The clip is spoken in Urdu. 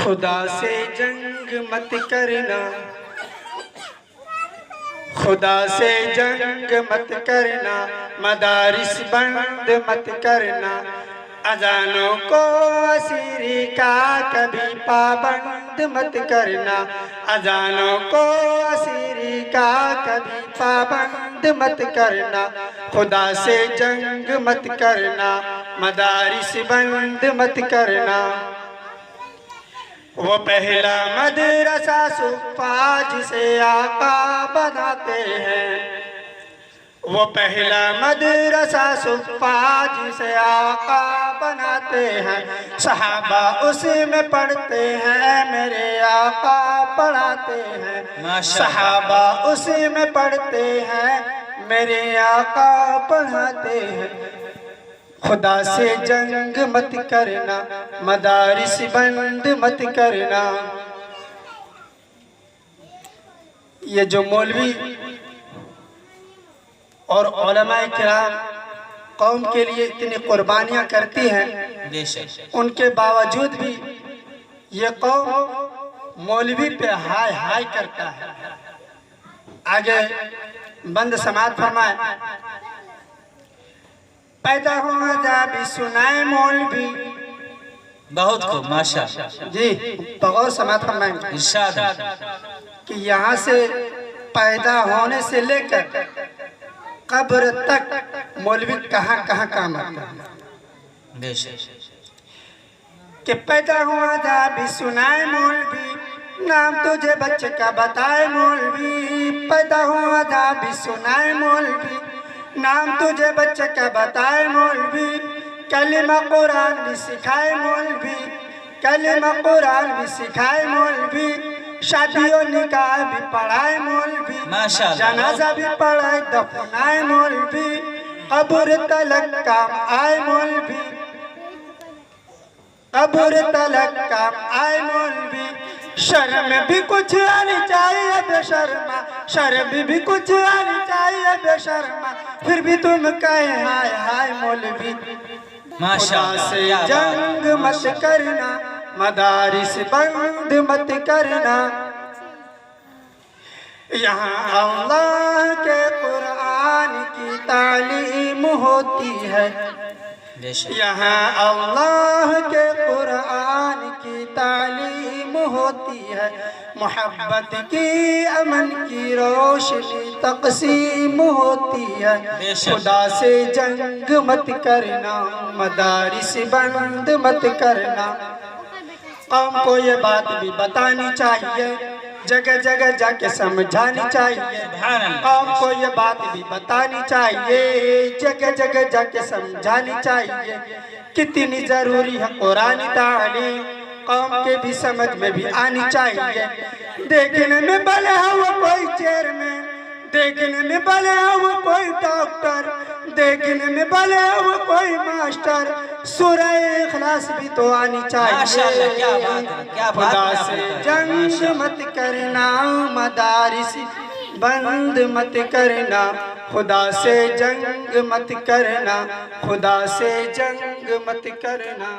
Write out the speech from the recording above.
خدا سے جنگ مت کرنا، خدا سے جنگ مت کرنا، مدارس بند مت کرنا، اذانوں کو اسیری کا کبھی پابند مت کرنا، اذانوں کو اسیری کا کبھی پابند مت کرنا، خدا سے جنگ مت کرنا، مدارس بند مت کرنا۔ وہ پہلا مدرسہ صفا جسے آقا بناتے ہیں، وہ پہلا مدرسہ صفا جسے آقا بناتے ہیں، صحابہ اس میں پڑھتے ہیں، میرے آقا پڑھاتے ہیں، صحابہ اس میں پڑھتے ہیں، میرے آقا پڑھاتے ہیں۔ خدا سے جنگ مت کرنا، مدارس بند مت کرنا۔ یہ جو مولوی اور علماء کرام قوم کے لیے اتنی قربانیاں کرتی ہیں، ان کے باوجود بھی یہ قوم مولوی پہ ہائے ہائے کرتا ہے۔ آگے بند سماعت فرمائے۔ پیدا ہوا جا بھی سنائے مولوی، بہت خوب ماشاءاللہ جی بغور سماعت فرمائیں ارشاد کہ یہاں سے پیدا ہونے سے لے کر قبر تک مولوی کہاں کہاں کام آتا ہے۔ بے شک کہ پیدا ہوا جا بھی سنائے مولوی، نام تجھے بچے کا بتائے مولوی، پیدا ہوا جا بھی سنائے مولوی، نام تجھے بچے کا بتائے مولوی، کلمہ قرآن بھی سکھائے مولوی، کلمہ قرآن بھی سکھائے مولوی، شادی و نکاح بھی پڑھائے مولوی، جنازہ بھی پڑھائے دفنائے مولوی، قبر تلک کام آئے مولوی، قبر تلک کام آئے مولوی، شرم بھی کچھ آنی چاہیے بے شرما، شرم بھی کچھ آنی چاہیے بے شرما، پھر بھی تم کہیں ہائے ہائے مولوی۔ خدا سے جنگ مت کرنا، مدارس بند مت کرنا، یہاں اللہ کے قرآن کی تعلیم ہوتی ہے، یہاں اللہ کے قرآن کی تعلیم ہوتی ہے، محبت کی امن کی روشنی تقسیم ہوتی ہے، خدا سے جنگ مت کرنا، مدارس بند مت کرنا۔ قوم کو یہ بات بھی بتانی چاہیے، جگہ جگہ جا کے سمجھانی چاہیے، قوم کو یہ بات بھی بتانی چاہیے، جگہ جگہ جا کے سمجھانی چاہیے، کتنی ضروری ہے قرآن تعلیم، قوم کے بھی سمجھ میں بھی آنی چاہیے۔ دیکھنے میں بھلے ہوا کوئی چیئرمین، دیکھنے میں بھلے ہوا کوئی ڈاکٹر، دیکھنے میں بھلے ہوا کوئی ماسٹر، سورہ اخلاص بھی تو آنی چاہیے۔ خدا سے جنگ مت کرنا، مدارس بند مت کرنا، خدا سے جنگ مت کرنا، خدا سے جنگ مت کرنا۔